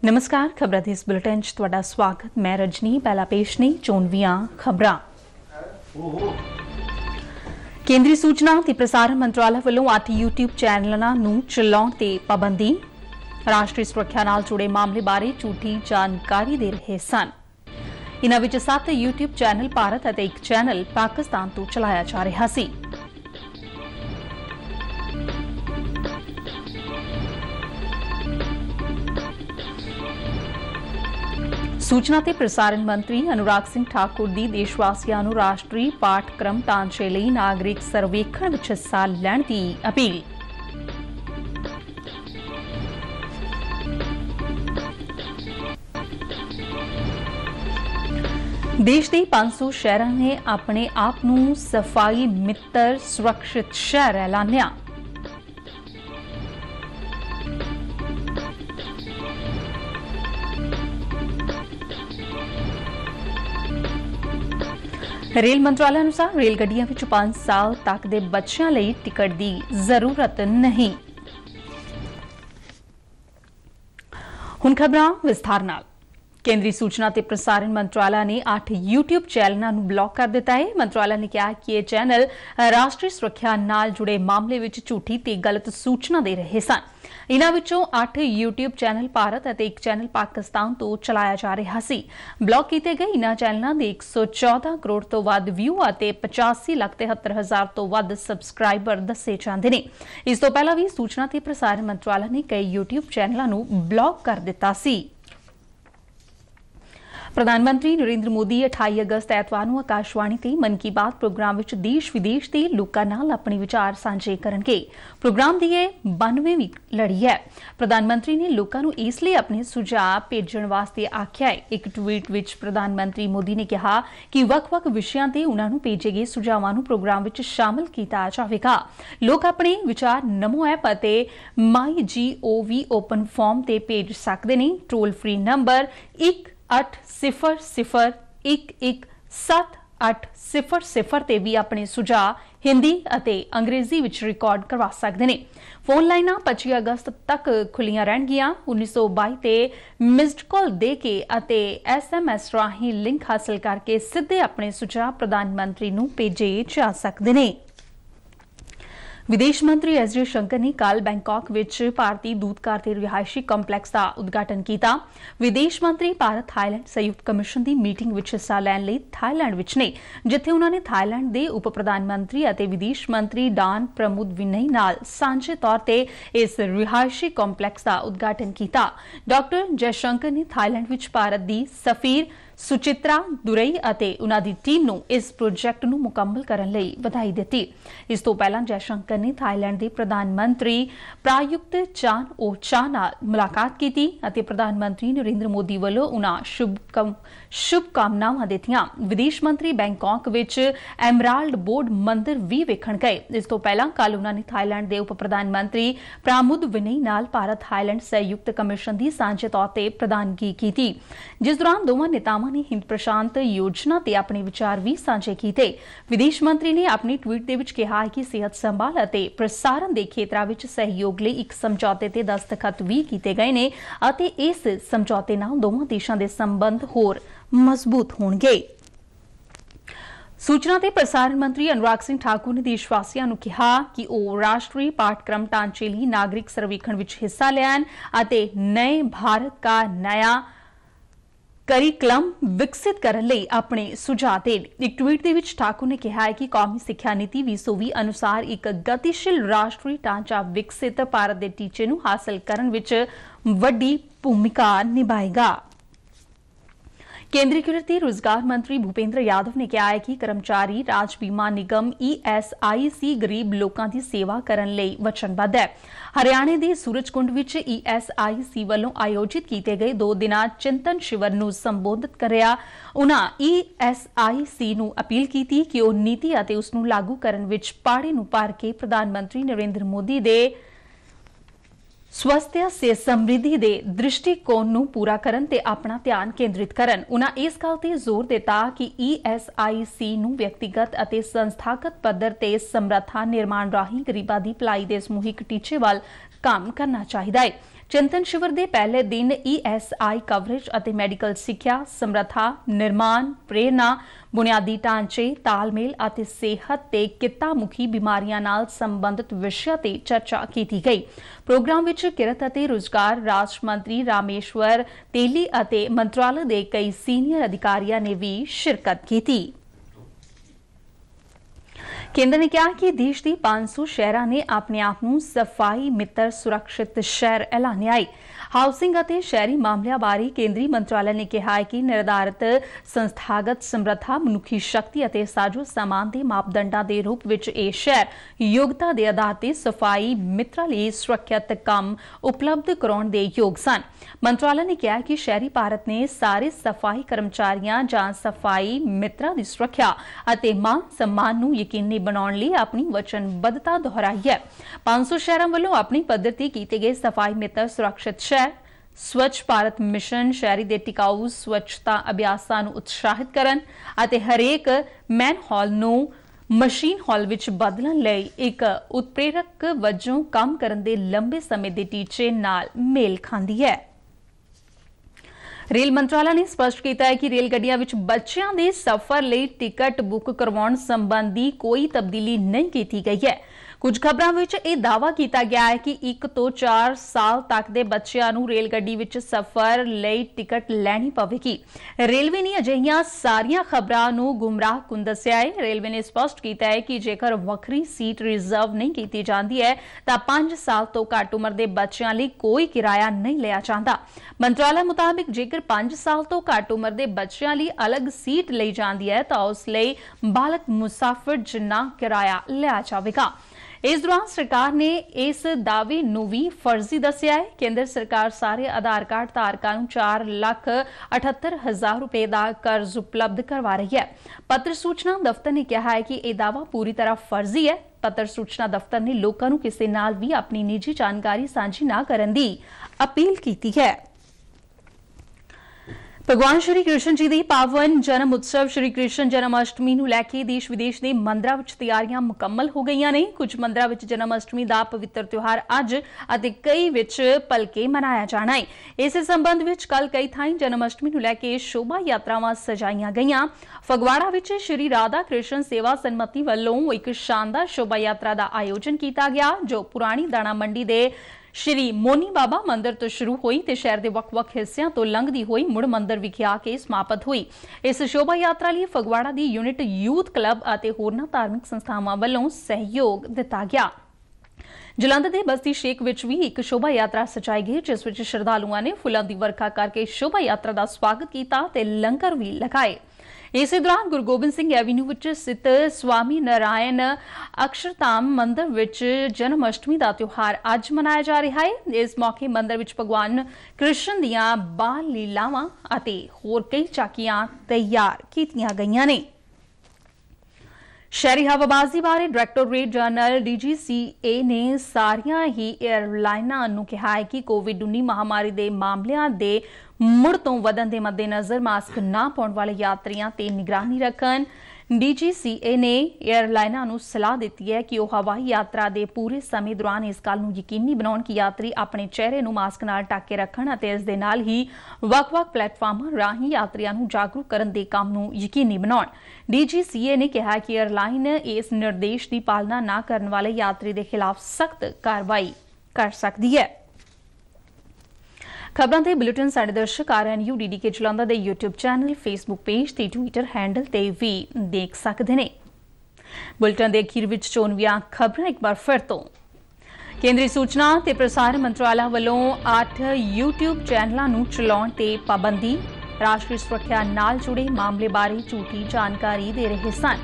नमस्कार, खबरां दे इस बुलेटिन च तुहाडा स्वागत। मैं रजनी। पहला पेश ने चोणवीआं खबरां। केंद्रीय सूचना ते प्रसारण मंत्रालय वालों 8 यूट्यूब चैनलों नूं चलाउण ते पाबंदी। राष्ट्रीय सुरक्षा नाल जुड़े मामले बारे झूठी जानकारी दे रहे सन। इन्हां विच 7 यूट्यूब चैनल भारत अते 1 चैनल पाकिस्तान तो चलाया जा रहा सी। सूचना ते प्रसारण मंत्री अनुराग सिंह ठाकुर दी देशवासियों नूं राष्ट्रीय पाठक्रम ढांचे लई नागरिक सर्वेखण विच हिस्सा लैण दी अपील। देश के 500 शहरों ने अपने आप नूं सफाई मित्र सुरक्षित शहर ऐलानिया। रेल मंत्रालय अनुसार रेल गड्डियां विच 5 साल तक दे बच्चों लई टिकट की जरूरत नहीं। हुण खबरां विस्तार नाल। केंद्रीय सूचना ते प्रसारण मंत्रालय ने 8 यूट्यूब चैनलों को ब्लॉक कर दिता है। मंत्रालय ने कहा कि ये चैनल राष्ट्रीय सुरक्षा नाल जुड़े मामले विच झूठी ते गलत सूचना दे रहे सन। इन्हां विचों 8 यूट्यूब चैनल भारत अते 1 चैनल पाकिस्तान तो चलाया जा रहा सी। ब्लॉक किए गए इन्हां चैनलों दे 114 करोड़ तो वध व्यू अते 85,73,000 तो वध सबसक्राइबर दसे जांदे ने। इस तो पहला भी सूचना ते प्रसारण मंत्रालय ने कई यूट्यूब चैनलों को ब्लॉक कर दिता सी। प्रधानमंत्री नरेंद्र मोदी 28 अगस्त एतवार को आकाशवाणी ते मन की बात प्रोग्राम विच देश विदेश के लोगों नाल अपने विचार साझे करनगे। प्रोग्राम दी 92वीं लड़ी है। प्रधानमंत्री ने लोगों को इसलिए अपने सुझाव भेजण वास्ते आख्या है। एक ट्वीट विच प्रधानमंत्री मोदी ने कहा कि वख-वख विषयां ते उन्हां नूं भेजे गए सुझावां नूं प्रोग्राम विच शामिल किया जावेगा। लोग अपने विचार नमो ऐप अते MyGov ओपन फॉर्म ते भेज सकदे ने। टोल फ्री नंबर 1-800-117800 ते भी अपने सुझाव हिंदी अते अंग्रेजी विच रिकॉर्ड करवा सकते हैं। फोन लाइनां 25 अगस्त तक खुलियां रहणगियां। 1922 ते मिस्ड कॉल दे के अते SMS राही लिंक हासिल करके सीधे अपने सुझाव प्रधानमंत्री नूं भेजे जा सकते हैं। विदेश मंत्री एस जयशंकर ने कल बैंकॉक विच भारतीय दूतघर के रिहायशी कंपलैक्स का उद्घाटन किया। विदेश मंत्री भारत थाईलैंड संयुक्त कमिशन की मीटिंग विच हिस्सा लैण लई थाईलैंड विच ने, जिथे उन्होंने थाईलैंड के उप प्रधानमंत्री अते विदेश मंत्री डान प्रमुदविनई नाल सांझे तौर ते इस रिहायशी कंपलैक्स का उद्घाटन किया। डॉक्टर जयशंकर ने थाईलैंड विच भारत की सफीर सुचित्रा दुरई अते उन्हां दी टीम नूं इस प्रोजेक्ट नूं मुकम्मल करन लई बधाई दित्ती। इस तो पहला जयशंकर ने थाईलैंड के प्रधानमंत्री प्रायुक्त चान ओ चा नाल मुलाकात की अते प्रधानमंत्री नरेंद्र मोदी वालों उन्हां शुभकामनावां दित्तियां। विदेश मंत्री बैंकॉक विच एमराल्ड बोर्ड मंदिर भी वेखण गए। इस तो पहला कल उन्होंने थाईलैंड के उप प्रधानमंत्री प्रामुदविनई नाल भारत थाईलैंड संयुक्त कमिशन की सांझे तौर पर प्रधानगी की, जिस दौरान दोवां नेतावां ने हिंद प्रशांत योजना ते अपने विचार भी साझे किए। विदेश मंत्री ने अपने ट्वीट दे विच कहा कि सेहत संभाल अते प्रसारण के क्षेत्र में सहयोग लई एक समझौते ते दस्तखत भी किए गए ने अते इस समझौते नाल दोवां देशां दे संबंध होर मजबूत होणगे। सूचना ते प्रसारण मंत्री अनुराग सिंह ठाकुर ने देशवासियों को कहा कि वह राष्ट्रीय पाठक्रम ढांचे लई नागरिक सर्वेखण विच हिस्सा लैण अते नए भारत का नया करिकुलम विकसित करने लई अपने सुझाव देण। एक ट्वीट दे विच ठाकुर ने कहा है कि कौमी सिक्ख्या नीति 2020 अनुसार एक गतिशील राष्ट्रीय ढांचा विकसित भारत के टीचे नूं हासिल करन विच वड्डी भूमिका निभाएगा। केंद्रीय गृह ते रोजगार मंत्री भूपेंद्र यादव ने कहा है कि कर्मचारी राज बीमा निगम ESIC गरीब लोगों की सेवा करने लई वचनबद्ध है। हरियाणा के सूरजकुंड विच ESIC वालों आयोजित किए गए 2 दिना चिंतन शिविर नूं संबोधित करया उन्हां ESIC नूं अपील की कि वह नीति अते उस नूं लागू करन विच पाड़े नूं भर के प्रधानमंत्री नरेंद्र मोदी दे स्वास्थ्य से समृद्धि के दृष्टिकोण नूं पूरा करन ते अपना ध्यान केंद्रित करन। उन्हां इस गल ते जोर दिता कि ESIC नूं व्यक्तिगत अते संस्थागत पद्धर ते समर्था निर्माण राही गरीबां दी भलाई दे समूहिक टीचे वाल काम करना चाहिए है। चिंतन शिविर के पहले दिन ESI कवरेज और मैडिकल सिक्ख्या, समर्था, निर्माण, प्रेरणा, बुनियादी ढांचे, तालमेल और सेहत ते किता मुखी बीमारियां नाल संबंधित विषयां ते चर्चा की गई। प्रोग्राम विच किरत अते रोजगार राज मंत्री रामेश्वर तेली और मंत्रालय के कई सीनियर अधिकारियों ने भी शिरकत की। केंद्र ने कहा कि देश के 500 शहरों ने अपने आप को सफाई मित्र सुरक्षित शहर ऐलानिया है। हाउसिंग और शहरी मामलों बारे केंद्रीय मंत्रालय ने कहा है कि निर्धारित संस्थागत समर्था, मनुखी शक्ति और साजो सामान के मापदंडों के रूप में यह शहर योग्यता के आधार पर सफाई मित्रों लिए सुरक्षित काम उपलब्ध कराने के योग सन। मंत्रालय ने कहा कि शहरी भारत ने सारे सफाई कर्मचारियों ਜਾਂ सफाई मित्रों की सुरक्षा और मान सम्मान को यकीनी बनाने लिए अपनी वचनबद्धता दोहराई है। 500 शहरों वालों अपनी पद्धर ते कीते गए सफाई मित्र सुरक्षित शहर, स्वच्छ भारत मिशन, शहरी दे टिकाऊ स्वच्छता अभ्यासां नूं उत्साहित करन अते हरेक मैन हॉल नूं मशीन हॉल विच बदलण लई एक उत्प्रेरक वजों काम करन दे लंबे समय दे टीचे नाल मेल खांदी है। रेल मंत्रालय ने स्पष्ट किया है कि रेल गड्डियां विच बच्चों के सफर लिए टिकट बुक करवाने संबंधी कोई तब्दीली नहीं की गई है। कुछ खबरों में यह दावा किया गया है कि 1 ਤੋਂ 4 साल तक के बच्चों को रेलगड्डी विच सफर लिए टिकट लैनी पवेगी। रेलवे ने अजिहियां सारियां खबरों को गुमराहकुन दस्सिया है। रेलवे ने स्पष्ट किया है कि जेकर वक्री सीट रिजर्व नहीं की जाती है तो 5 साल तो घट उम्र के बच्चों लिए कोई किराया नहीं लिया जाता। मंत्रालय मुताबिक जेकर 5 साल तो घट उम्र के बच्चों लिए अलग सीट ली जाती है तो उस लिए बालक मुसाफिर जिन्ना किराया लिया जाएगा। इस दौरान सरकार ने इस दावे नूं भी फर्जी दस्सिया है। केंद्र सरकार सारे आधार कार्ड धारकों को 4,78,000 रुपए का कर्ज उपलब्ध करवा रही है। पत्र सूचना दफ्तर ने कहा है कि यह दावा पूरी तरह फर्जी है। पत्र सूचना दफ्तर ने लोगों को किसी नाल भी अपनी निजी जानकारी साझी न करने की अपील की है। भगवान श्री कृष्ण जी की पावन जन्म उत्सव श्री कृष्ण जन्माष्टमी नूं लैके देश विदेश के मंदिरों में तैयारियां मुकम्मल हो गई ने। कुछ मंदिरों में जन्माष्टमी का पवित्र त्योहार अज और कई विच भलके मनाया जाना है। इस संबंध में कल कई थाई जन्माष्टमी नूं लैके शोभा यात्रावां सजाईयां गईयां। फगवाड़ा विच श्री राधा कृष्ण सेवा समिति वालों एक शानदार शोभा यात्रा का आयोजन किया गया जो पुरानी दाणा मंडी के श्री मोनी बाबा मंदिर तो शुरू हुई ते शहर के वख-वख हिस्सों तो लंघदी हुई मुड़ मंदिर विखे आके समाप्त हुई। इस शोभा यात्रा लिए फगवाड़ा की यूनिट यूथ क्लब और होरना धार्मिक संस्थावां वालों सहयोग दिता गया। जलंधर के बस्ती शेख विच भी एक शोभा यात्रा सजाई गई जिस विच श्रद्धालुओं ने फुलों की वर्खा करके शोभा यात्रा का स्वागत किया ते लंगर भी लगाए। इस दौरान गुरु गोबिंद सिंह एवेन्यू विच स्थित स्वामी नारायण अक्षरधाम मंदिर विच जन्माष्टमी का त्योहार अज मनाया जा रहा है। इस मौके मंदिर विच भगवान कृष्ण दीयां बाल लीलावां अते होर कई झांकियां तैयार कीतियां गईयां ने। शहरी हवाबाजी बारे डायरैक्टोरेट जनरल DGCA ने सारिया ही एयरलाइनां नूं कहा है कि कोविड-19 महामारी के मामलों के मुड़ तो वधन के मद्देनजर मास्क न पाने वाले यात्रियों ते निगरानी रखन। DGCA ने एयरलाइनां नूं सलाह दी है कि वह हवाई यात्रा के पूरे समय दौरान इस गल नूं यकीनी बनाउण कि यात्री अपने चेहरे नूं मास्क नाल ढक के रखण अते इस दे नाल ही वख-वख प्लेटफार्मां राहीं यात्रियों नूं जागरूक करन दे काम नूं यकीनी बनाउण। DGCA ने कहा कि एयरलाइन इस निर्देश की पालना न करने वाले यात्री के खिलाफ सख्त कार्रवाई कर सकती है। खबरों के बुलेटिन साडे दर्शक RNU DDK जलंधर के YouTube चैनल, फेसबुक पेज ते ट्विटर हैंडल ते भी देख सकते हैं। बुलेटिन के अखीर विच चोनवियां खबरां एक बार फिर तो। केंद्रीय सूचना ते प्रसारण मंत्रालय वालों 8 YouTube चैनलों नूं चलाउण ते पाबंदी, राष्ट्रीय सुरक्षा नाल जुड़े मामले बारे झूठी जानकारी दे रहे सन।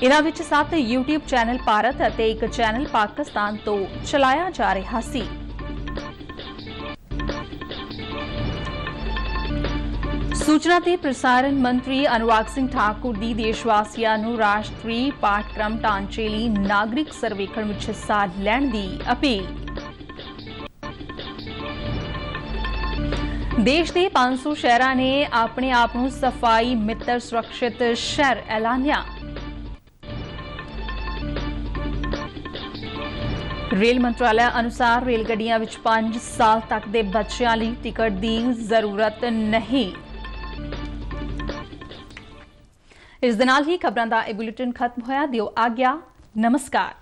इन्हां विच 7 YouTube चैनल भारत अते एक चैनल पाकिस्तान तो चलाया जा रहा सी। सूचना ते प्रसारण मंत्री अनुराग सिंह ठाकुर की देशवासियों नूं राष्ट्रीय पाठक्रम ढांचे लई नागरिक सर्वेखण विच हिस्सा लैण दी अपील। देश के 500 शहरों ने अपने आप को सफाई मित्र सुरक्षित शहर ऐलानिया। रेल मंत्रालय अनुसार रेलगड्डियां विच 5 साल तक के बच्चों लिए टिकट की जरूरत नहीं। इस दे नाल ही खबरां दा बुलेटिन खत्म होया। दिओ आग्या। नमस्कार।